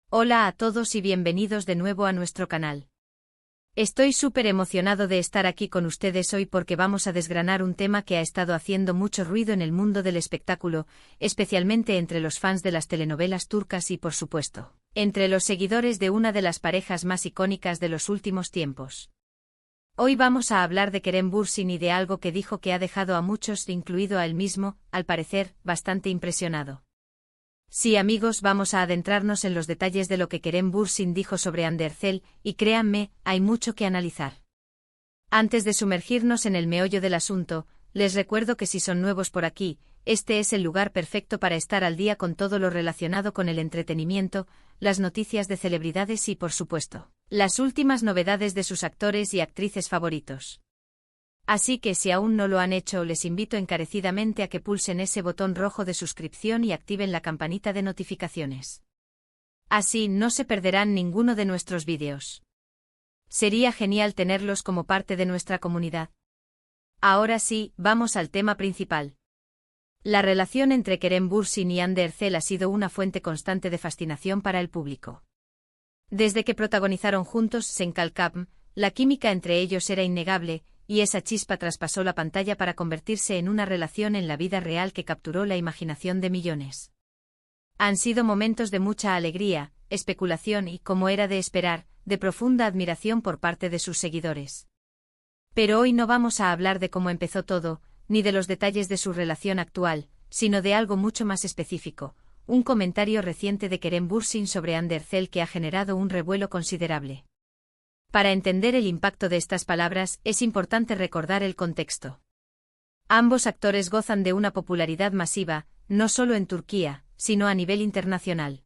Hola a todos y bienvenidos de nuevo a nuestro canal. Estoy súper emocionado de estar aquí con ustedes hoy porque vamos a desgranar un tema que ha estado haciendo mucho ruido en el mundo del espectáculo, especialmente entre los fans de las telenovelas turcas y, por supuesto, entre los seguidores de una de las parejas más icónicas de los últimos tiempos. Hoy vamos a hablar de Kerem Bürsin y de algo que dijo que ha dejado a muchos, incluido a él mismo, al parecer, bastante impresionado. Sí, amigos, vamos a adentrarnos en los detalles de lo que Kerem Bürsin dijo sobre Hande Erçel, y créanme, hay mucho que analizar. Antes de sumergirnos en el meollo del asunto, les recuerdo que si son nuevos por aquí, este es el lugar perfecto para estar al día con todo lo relacionado con el entretenimiento, las noticias de celebridades y, por supuesto, las últimas novedades de sus actores y actrices favoritos. Así que si aún no lo han hecho, les invito encarecidamente a que pulsen ese botón rojo de suscripción y activen la campanita de notificaciones. Así no se perderán ninguno de nuestros vídeos. Sería genial tenerlos como parte de nuestra comunidad. Ahora sí, vamos al tema principal. La relación entre Kerem Bürsin y Hande Erçel ha sido una fuente constante de fascinación para el público. Desde que protagonizaron juntos Sen Kalkam, la química entre ellos era innegable, y esa chispa traspasó la pantalla para convertirse en una relación en la vida real que capturó la imaginación de millones. Han sido momentos de mucha alegría, especulación y, como era de esperar, de profunda admiración por parte de sus seguidores. Pero hoy no vamos a hablar de cómo empezó todo, ni de los detalles de su relación actual, sino de algo mucho más específico, un comentario reciente de Kerem Bürsin sobre Hande Erçel que ha generado un revuelo considerable. Para entender el impacto de estas palabras, es importante recordar el contexto. Ambos actores gozan de una popularidad masiva, no solo en Turquía, sino a nivel internacional.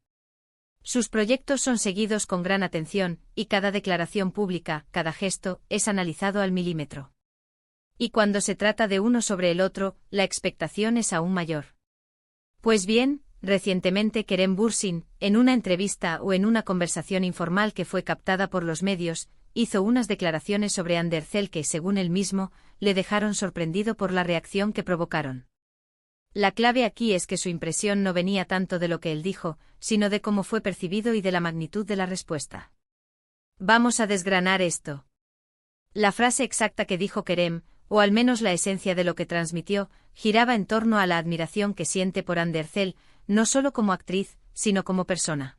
Sus proyectos son seguidos con gran atención, y cada declaración pública, cada gesto, es analizado al milímetro. Y cuando se trata de uno sobre el otro, la expectación es aún mayor. Pues bien, recientemente Kerem Bürsin, en una entrevista o en una conversación informal que fue captada por los medios, hizo unas declaraciones sobre Hande Erçel que, según él mismo, le dejaron sorprendido por la reacción que provocaron. La clave aquí es que su impresión no venía tanto de lo que él dijo, sino de cómo fue percibido y de la magnitud de la respuesta. Vamos a desgranar esto. La frase exacta que dijo Kerem, o al menos la esencia de lo que transmitió, giraba en torno a la admiración que siente por Hande Erçel, no solo como actriz, sino como persona.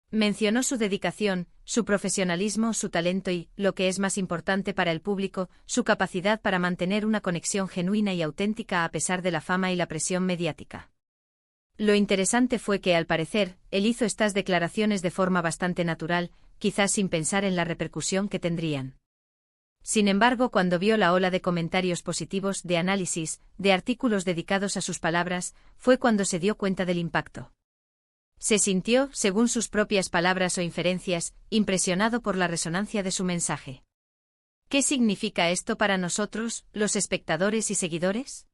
Mencionó su dedicación, su profesionalismo, su talento y, lo que es más importante para el público, su capacidad para mantener una conexión genuina y auténtica a pesar de la fama y la presión mediática. Lo interesante fue que, al parecer, él hizo estas declaraciones de forma bastante natural, quizás sin pensar en la repercusión que tendrían. Sin embargo, cuando vio la ola de comentarios positivos, de análisis, de artículos dedicados a sus palabras, fue cuando se dio cuenta del impacto. Se sintió, según sus propias palabras o inferencias, impresionado por la resonancia de su mensaje. ¿Qué significa esto para nosotros, los espectadores y seguidores?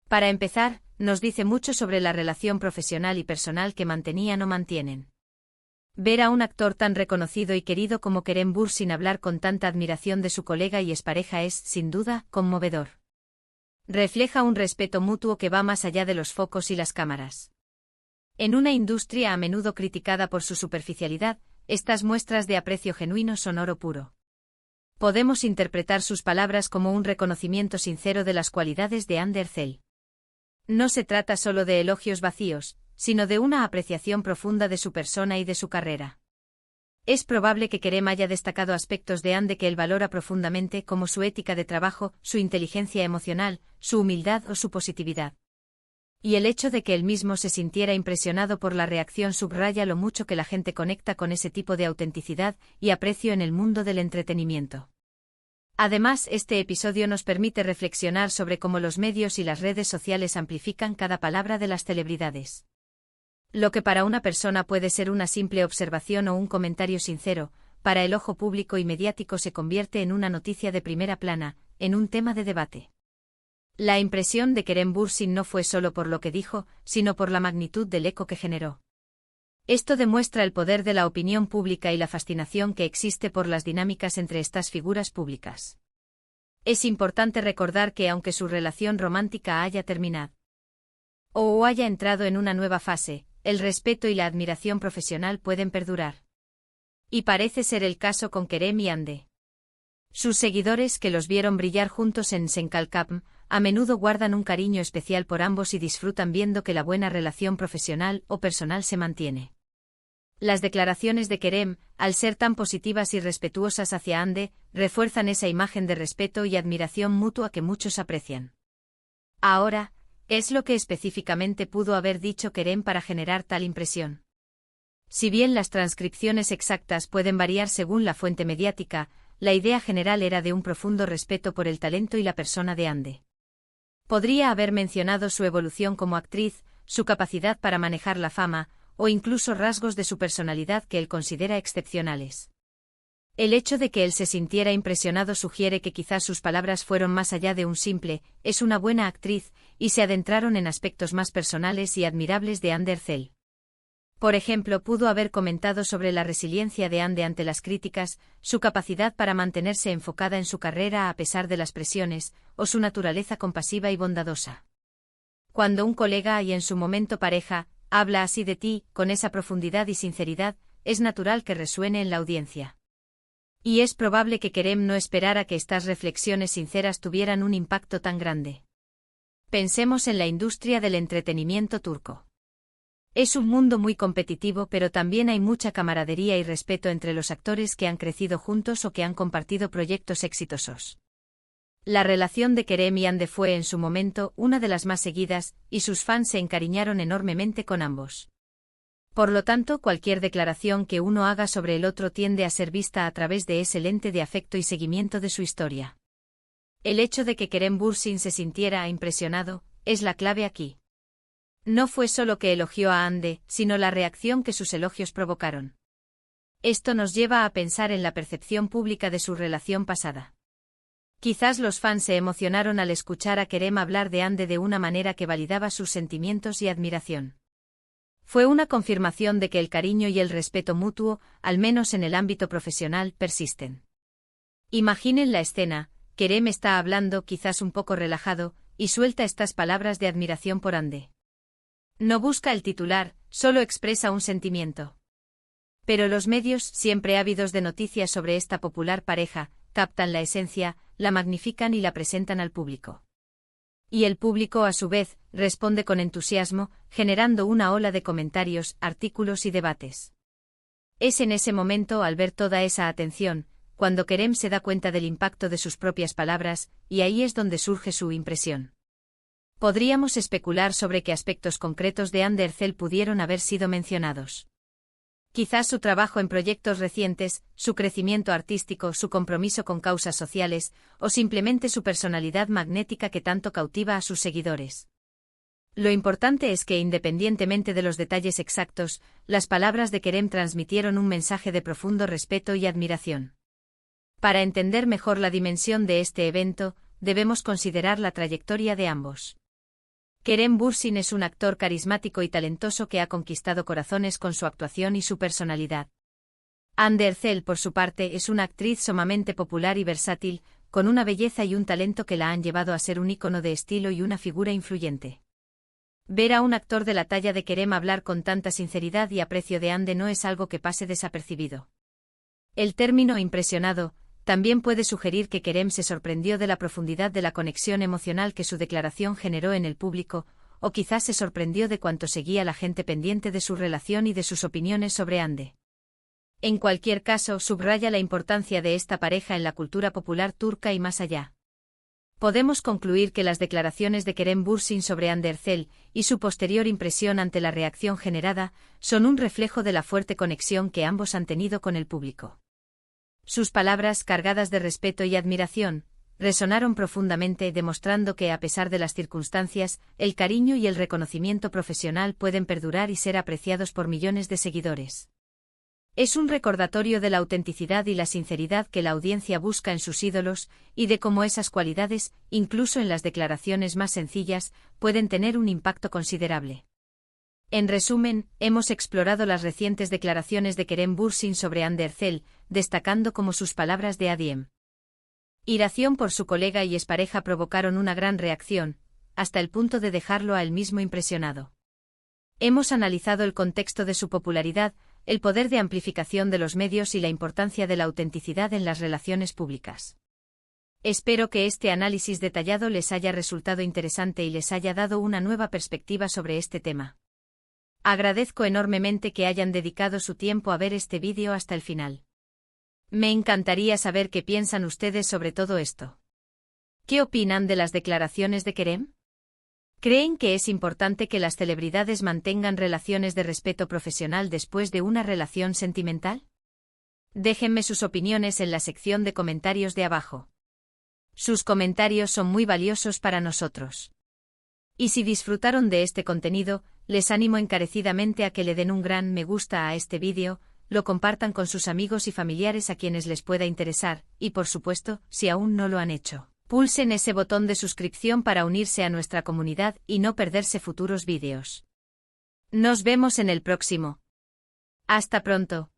Para empezar, nos dice mucho sobre la relación profesional y personal que mantenían o mantienen. Ver a un actor tan reconocido y querido como Kerem Bürsin hablar con tanta admiración de su colega y expareja es, sin duda, conmovedor. Refleja un respeto mutuo que va más allá de los focos y las cámaras. En una industria a menudo criticada por su superficialidad, estas muestras de aprecio genuino son oro puro. Podemos interpretar sus palabras como un reconocimiento sincero de las cualidades de Hande Erçel. No se trata solo de elogios vacíos, sino de una apreciación profunda de su persona y de su carrera. Es probable que Kerem haya destacado aspectos de Hande que él valora profundamente, como su ética de trabajo, su inteligencia emocional, su humildad o su positividad. Y el hecho de que él mismo se sintiera impresionado por la reacción subraya lo mucho que la gente conecta con ese tipo de autenticidad y aprecio en el mundo del entretenimiento. Además, este episodio nos permite reflexionar sobre cómo los medios y las redes sociales amplifican cada palabra de las celebridades. Lo que para una persona puede ser una simple observación o un comentario sincero, para el ojo público y mediático se convierte en una noticia de primera plana, en un tema de debate. La impresión de Kerem Bürsin no fue solo por lo que dijo, sino por la magnitud del eco que generó. Esto demuestra el poder de la opinión pública y la fascinación que existe por las dinámicas entre estas figuras públicas. Es importante recordar que aunque su relación romántica haya terminado o haya entrado en una nueva fase, el respeto y la admiración profesional pueden perdurar. Y parece ser el caso con Kerem y Hande. Sus seguidores, que los vieron brillar juntos en Senkalkapm, a menudo guardan un cariño especial por ambos y disfrutan viendo que la buena relación profesional o personal se mantiene. Las declaraciones de Kerem, al ser tan positivas y respetuosas hacia Hande, refuerzan esa imagen de respeto y admiración mutua que muchos aprecian. Ahora, ¿qué es lo que específicamente pudo haber dicho Kerem para generar tal impresión? Si bien las transcripciones exactas pueden variar según la fuente mediática, la idea general era de un profundo respeto por el talento y la persona de Hande. Podría haber mencionado su evolución como actriz, su capacidad para manejar la fama, o incluso rasgos de su personalidad que él considera excepcionales. El hecho de que él se sintiera impresionado sugiere que quizás sus palabras fueron más allá de un simple, es una buena actriz, y se adentraron en aspectos más personales y admirables de Hande Erçel. Por ejemplo, pudo haber comentado sobre la resiliencia de Hande ante las críticas, su capacidad para mantenerse enfocada en su carrera a pesar de las presiones, o su naturaleza compasiva y bondadosa. Cuando un colega y en su momento pareja, habla así de ti, con esa profundidad y sinceridad, es natural que resuene en la audiencia. Y es probable que Kerem no esperara que estas reflexiones sinceras tuvieran un impacto tan grande. Pensemos en la industria del entretenimiento turco. Es un mundo muy competitivo, pero también hay mucha camaradería y respeto entre los actores que han crecido juntos o que han compartido proyectos exitosos. La relación de Kerem y Hande fue en su momento una de las más seguidas, y sus fans se encariñaron enormemente con ambos. Por lo tanto, cualquier declaración que uno haga sobre el otro tiende a ser vista a través de ese lente de afecto y seguimiento de su historia. El hecho de que Kerem Bürsin se sintiera impresionado es la clave aquí. No fue solo que elogió a Hande, sino la reacción que sus elogios provocaron. Esto nos lleva a pensar en la percepción pública de su relación pasada. Quizás los fans se emocionaron al escuchar a Kerem hablar de Hande de una manera que validaba sus sentimientos y admiración. Fue una confirmación de que el cariño y el respeto mutuo, al menos en el ámbito profesional, persisten. Imaginen la escena: Kerem está hablando, quizás un poco relajado, y suelta estas palabras de admiración por Hande. No busca el titular, solo expresa un sentimiento. Pero los medios, siempre ávidos de noticias sobre esta popular pareja, captan la esencia, la magnifican y la presentan al público. Y el público, a su vez, responde con entusiasmo, generando una ola de comentarios, artículos y debates. Es en ese momento, al ver toda esa atención, cuando Kerem se da cuenta del impacto de sus propias palabras, y ahí es donde surge su impresión. Podríamos especular sobre qué aspectos concretos de Hande Erçel pudieron haber sido mencionados. Quizás su trabajo en proyectos recientes, su crecimiento artístico, su compromiso con causas sociales, o simplemente su personalidad magnética que tanto cautiva a sus seguidores. Lo importante es que, independientemente de los detalles exactos, las palabras de Kerem transmitieron un mensaje de profundo respeto y admiración. Para entender mejor la dimensión de este evento, debemos considerar la trayectoria de ambos. Kerem Bürsin es un actor carismático y talentoso que ha conquistado corazones con su actuación y su personalidad. Hande Erçel, por su parte, es una actriz sumamente popular y versátil, con una belleza y un talento que la han llevado a ser un ícono de estilo y una figura influyente. Ver a un actor de la talla de Kerem hablar con tanta sinceridad y aprecio de Hande no es algo que pase desapercibido. El término impresionado también puede sugerir que Kerem se sorprendió de la profundidad de la conexión emocional que su declaración generó en el público, o quizás se sorprendió de cuánto seguía la gente pendiente de su relación y de sus opiniones sobre Hande. En cualquier caso, subraya la importancia de esta pareja en la cultura popular turca y más allá. Podemos concluir que las declaraciones de Kerem Bürsin sobre Hande Erçel y su posterior impresión ante la reacción generada son un reflejo de la fuerte conexión que ambos han tenido con el público. Sus palabras, cargadas de respeto y admiración, resonaron profundamente, demostrando que, a pesar de las circunstancias, el cariño y el reconocimiento profesional pueden perdurar y ser apreciados por millones de seguidores. Es un recordatorio de la autenticidad y la sinceridad que la audiencia busca en sus ídolos, y de cómo esas cualidades, incluso en las declaraciones más sencillas, pueden tener un impacto considerable. En resumen, hemos explorado las recientes declaraciones de Kerem Bürsin sobre Hande Erçel, destacando cómo sus palabras de admiración por su colega y expareja provocaron una gran reacción, hasta el punto de dejarlo a él mismo impresionado. Hemos analizado el contexto de su popularidad, el poder de amplificación de los medios y la importancia de la autenticidad en las relaciones públicas. Espero que este análisis detallado les haya resultado interesante y les haya dado una nueva perspectiva sobre este tema. Agradezco enormemente que hayan dedicado su tiempo a ver este vídeo hasta el final. Me encantaría saber qué piensan ustedes sobre todo esto. ¿Qué opinan de las declaraciones de Kerem? ¿Creen que es importante que las celebridades mantengan relaciones de respeto profesional después de una relación sentimental? Déjenme sus opiniones en la sección de comentarios de abajo. Sus comentarios son muy valiosos para nosotros. Y si disfrutaron de este contenido, les animo encarecidamente a que le den un gran me gusta a este vídeo, lo compartan con sus amigos y familiares a quienes les pueda interesar, y por supuesto, si aún no lo han hecho, pulsen ese botón de suscripción para unirse a nuestra comunidad y no perderse futuros vídeos. Nos vemos en el próximo. Hasta pronto.